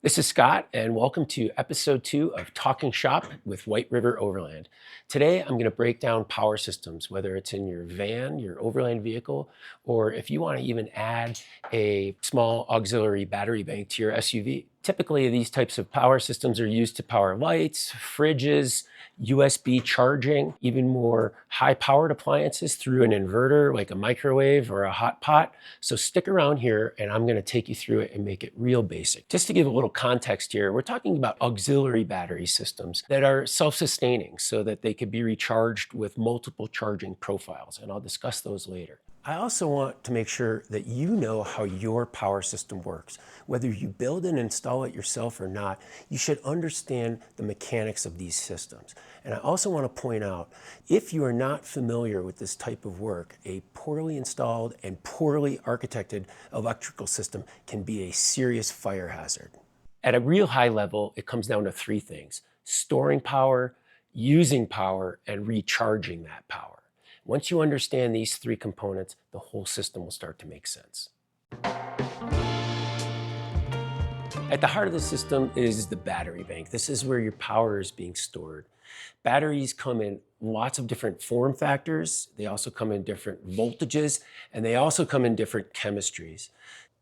This is Scott, and welcome to episode 2 of Talking Shop with White River Overland. Today, I'm going to break down power systems, whether it's in your van, your Overland vehicle, or if you want to even add a small auxiliary battery bank to your SUV. Typically, these types of power systems are used to power lights, fridges, USB charging, even more high-powered appliances through an inverter like a microwave or a hot pot. So stick around here and I'm going to take you through it and make it real basic. Just to give a little context here, we're talking about auxiliary battery systems that are self-sustaining so that they could be recharged with multiple charging profiles, and I'll discuss those later. I also want to make sure that you know how your power system works. Whether you build and install it yourself or not, you should understand the mechanics of these systems. And I also want to point out, if you are not familiar with this type of work, a poorly installed and poorly architected electrical system can be a serious fire hazard. At a real high level, it comes down to 3 things: storing power, using power, and recharging that power. Once you understand these 3 components, the whole system will start to make sense. At the heart of the system is the battery bank. This is where your power is being stored. Batteries come in lots of different form factors. They also come in different voltages, and they also come in different chemistries.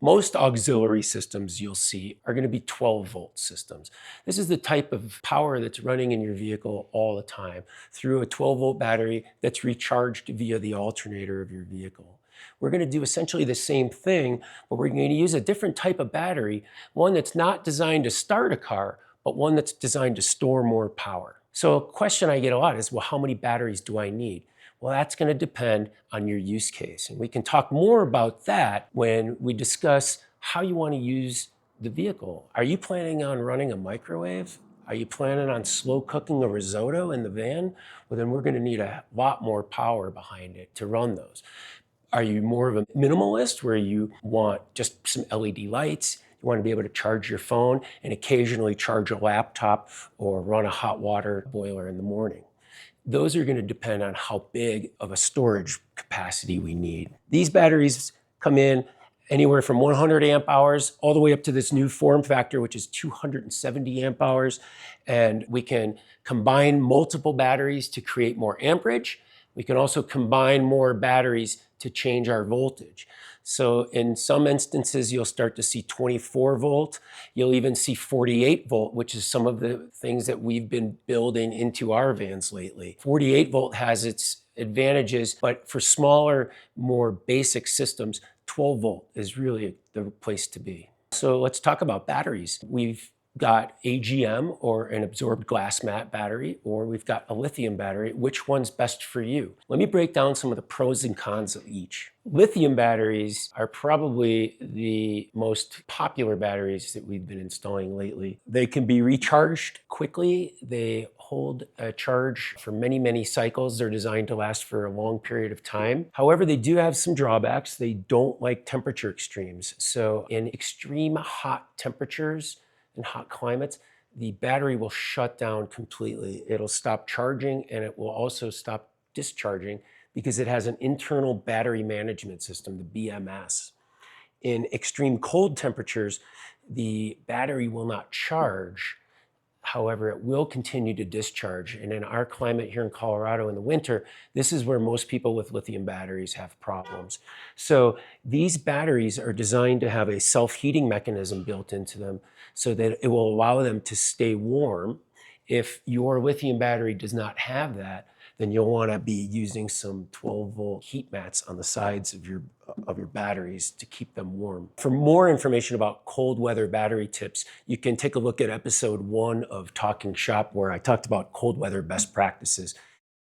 Most auxiliary systems you'll see are going to be 12-volt systems. This is the type of power that's running in your vehicle all the time through a 12-volt battery that's recharged via the alternator of your vehicle. We're going to do essentially the same thing, but we're going to use a different type of battery, one that's not designed to start a car, but one that's designed to store more power. So a question I get a lot is, well, how many batteries do I need? Well, that's going to depend on your use case. And we can talk more about that when we discuss how you want to use the vehicle. Are you planning on running a microwave? Are you planning on slow cooking a risotto in the van? Well, then we're going to need a lot more power behind it to run those. Are you more of a minimalist where you want just some LED lights? You want to be able to charge your phone and occasionally charge a laptop or run a hot water boiler in the morning? Those are going to depend on how big of a storage capacity we need. These batteries come in anywhere from 100 amp hours all the way up to this new form factor, which is 270 amp hours. And we can combine multiple batteries to create more amperage. We can also combine more batteries to change our voltage. So in some instances, you'll start to see 24 volt. You'll even see 48 volt, which is some of the things that we've been building into our vans lately. 48 volt has its advantages, but for smaller, more basic systems, 12 volt is really the place to be. So let's talk about batteries. We've got AGM, or an absorbed glass mat battery, or we've got a lithium battery. Which one's best for you? Let me break down some of the pros and cons of each. Lithium batteries are probably the most popular batteries that we've been installing lately. They can be recharged quickly. They hold a charge for many, many cycles. They're designed to last for a long period of time. However, they do have some drawbacks. They don't like temperature extremes. So in extreme hot temperatures, in hot climates, the battery will shut down completely. It'll stop charging and it will also stop discharging because it has an internal battery management system, the BMS. In extreme cold temperatures, the battery will not charge. However, it will continue to discharge. And in our climate here in Colorado in the winter, this is where most people with lithium batteries have problems. So these batteries are designed to have a self-heating mechanism built into them so that it will allow them to stay warm. If your lithium battery does not have that, then you'll want to be using some 12-volt heat mats on the sides of your batteries to keep them warm. For more information about cold weather battery tips, you can take a look at episode 1 of Talking Shop, where I talked about cold weather best practices.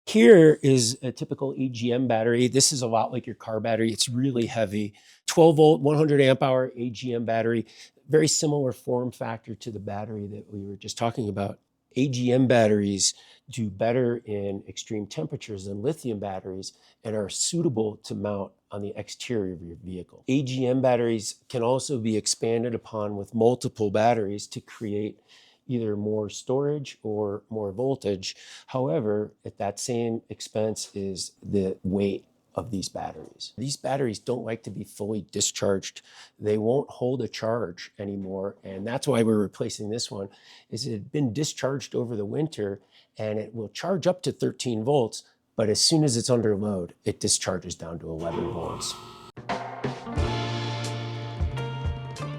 Here is a typical AGM battery. This is a lot like your car battery. It's really heavy. 12-volt, 100 amp hour AGM battery. Very similar form factor to the battery that we were just talking about. AGM batteries do better in extreme temperatures than lithium batteries and are suitable to mount on the exterior of your vehicle. AGM batteries can also be expanded upon with multiple batteries to create either more storage or more voltage. However, at that same expense is the weight of these batteries. These batteries don't like to be fully discharged. They won't hold a charge anymore, and that's why we're replacing this one, is it had been discharged over the winter, and it will charge up to 13 volts, but as soon as it's under load, it discharges down to 11 volts.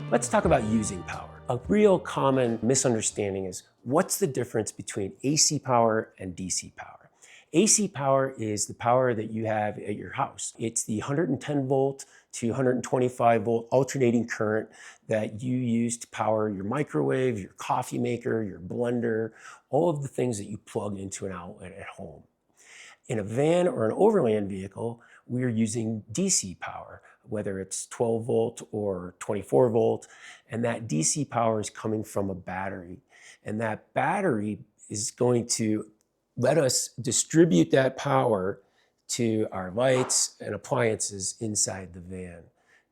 Let's talk about using power. A real common misunderstanding is, what's the difference between AC power and DC power? AC power is the power that you have at your house. It's the 110 volt to 125 volt alternating current that you use to power your microwave, your coffee maker, your blender, all of the things that you plug into an outlet at home. In a van or an overland vehicle, we're using DC power, whether it's 12 volt or 24 volt, and that DC power is coming from a battery. And that battery is going to let us distribute that power to our lights and appliances inside the van.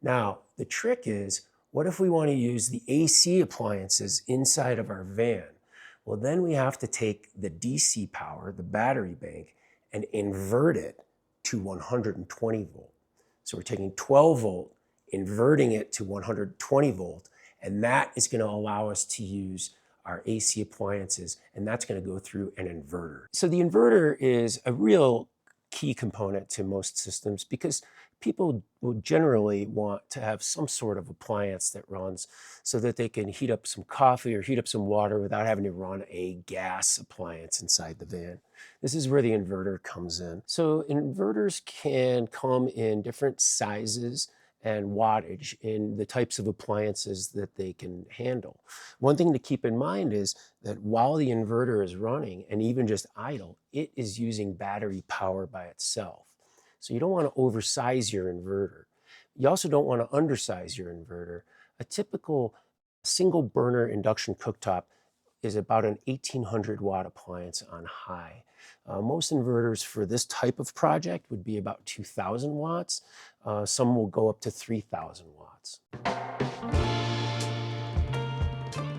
Now, the trick is, what if we want to use the AC appliances inside of our van? Well, then we have to take the DC power, the battery bank, and invert it to 120 volt. So we're taking 12 volt, inverting it to 120 volt, and that is going to allow us to use our AC appliances, and that's going to go through an inverter. So the inverter is a real key component to most systems because people will generally want to have some sort of appliance that runs so that they can heat up some coffee or heat up some water without having to run a gas appliance inside the van. This is where the inverter comes in. So inverters can come in different sizes and wattage in the types of appliances that they can handle. One thing to keep in mind is that while the inverter is running and even just idle, it is using battery power by itself. So you don't want to oversize your inverter. You also don't want to undersize your inverter. A typical single burner induction cooktop is about an 1800 watt appliance on high. Most inverters for this type of project would be about 2000 watts. Some will go up to 3000 watts.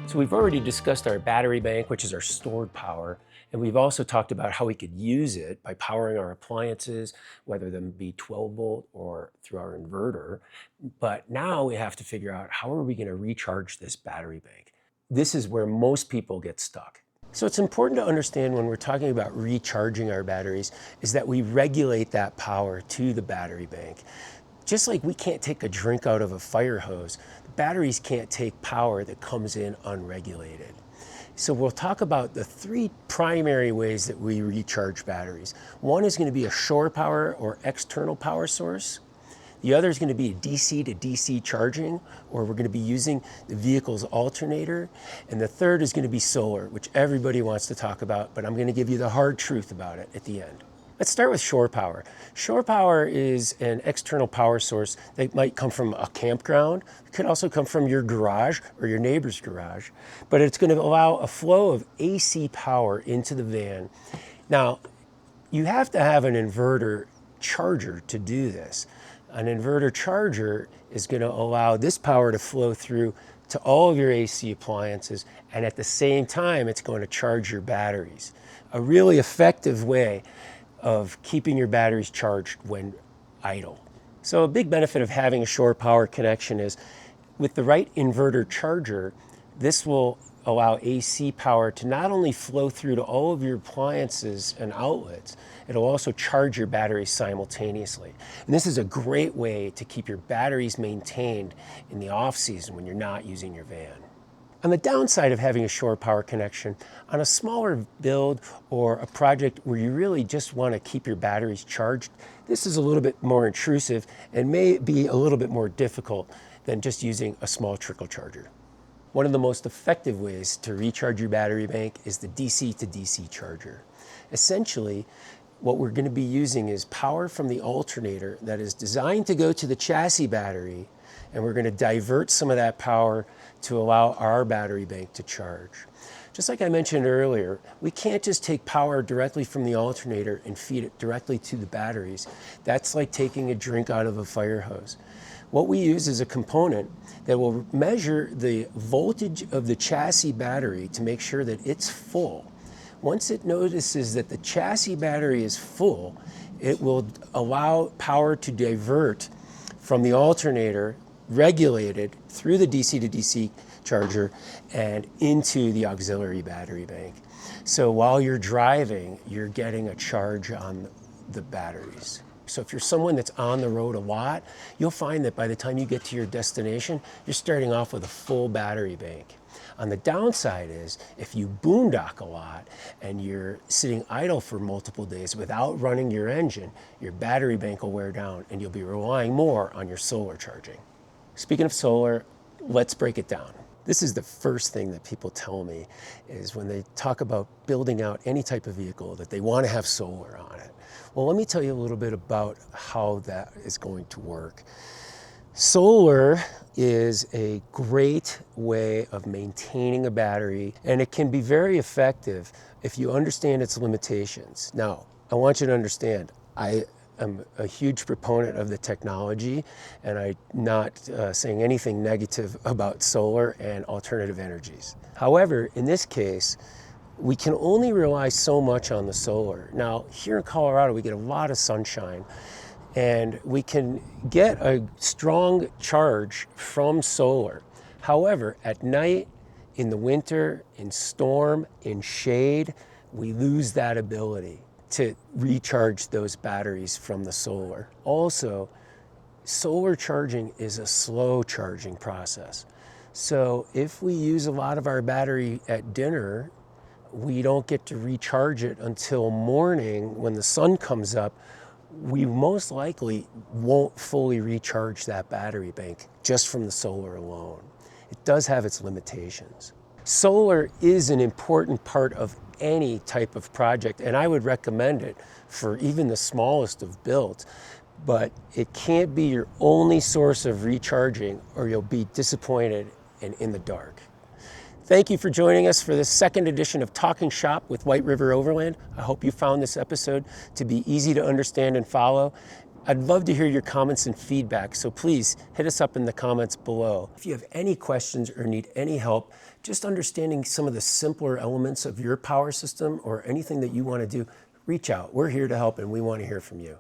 So we've already discussed our battery bank, which is our stored power. And we've also talked about how we could use it by powering our appliances, whether them be 12 volt or through our inverter. But now we have to figure out, how are we going to recharge this battery bank? This is where most people get stuck. So it's important to understand when we're talking about recharging our batteries is that we regulate that power to the battery bank. Just like we can't take a drink out of a fire hose, batteries can't take power that comes in unregulated. So we'll talk about the three primary ways that we recharge batteries. One is going to be a shore power or external power source. The other is going to be a DC to DC charging, or we're going to be using the vehicle's alternator. And the third is going to be solar, which everybody wants to talk about, but I'm going to give you the hard truth about it at the end. Let's start with shore power. Shore power is an external power source that might come from a campground. It could also come from your garage or your neighbor's garage, but it's going to allow a flow of AC power into the van. Now, you have to have an inverter charger to do this. An inverter charger is going to allow this power to flow through to all of your AC appliances, and at the same time, it's going to charge your batteries. A really effective way of keeping your batteries charged when idle. So a big benefit of having a shore power connection is, with the right inverter charger, this will allow AC power to not only flow through to all of your appliances and outlets, it'll also charge your batteries simultaneously. And this is a great way to keep your batteries maintained in the off season when you're not using your van. On the downside of having a shore power connection, on a smaller build or a project where you really just want to keep your batteries charged, this is a little bit more intrusive and may be a little bit more difficult than just using a small trickle charger. One of the most effective ways to recharge your battery bank is the DC to DC charger. Essentially, what we're going to be using is power from the alternator that is designed to go to the chassis battery, and we're going to divert some of that power to allow our battery bank to charge. Just like I mentioned earlier, we can't just take power directly from the alternator and feed it directly to the batteries. That's like taking a drink out of a fire hose. What we use is a component that will measure the voltage of the chassis battery to make sure that it's full. Once it notices that the chassis battery is full, It will allow power to divert from the alternator, regulated through the DC to DC charger and into the auxiliary battery bank. So while you're driving, you're getting a charge on the batteries. So if you're someone that's on the road a lot, you'll find that by the time you get to your destination, you're starting off with a full battery bank. On the downside is, if you boondock a lot and you're sitting idle for multiple days without running your engine, your battery bank will wear down and you'll be relying more on your solar charging. Speaking of solar, let's break it down. This is the first thing that people tell me is when they talk about building out any type of vehicle that they want to have solar on it. Well, let me tell you a little bit about how that is going to work. Solar is a great way of maintaining a battery, and it can be very effective if you understand its limitations. Now, I want you to understand, I am a huge proponent of the technology, and I'm not saying anything negative about solar and alternative energies. However, in this case, we can only rely so much on the solar. Now, here in Colorado, we get a lot of sunshine, and we can get a strong charge from solar. However, at night, in the winter, in storm, in shade, we lose that ability to recharge those batteries from the solar. Also, solar charging is a slow charging process. So if we use a lot of our battery at dinner, we don't get to recharge it until morning when the sun comes up. We most likely won't fully recharge that battery bank just from the solar alone. It does have its limitations. Solar is an important part of any type of project, and I would recommend it for even the smallest of builds, but it can't be your only source of recharging or you'll be disappointed and in the dark. Thank you for joining us for this second edition of Talking Shop with White River Overland. I hope you found this episode to be easy to understand and follow. I'd love to hear your comments and feedback, so please hit us up in the comments below. If you have any questions or need any help just understanding some of the simpler elements of your power system or anything that you want to do, reach out. We're here to help and we want to hear from you.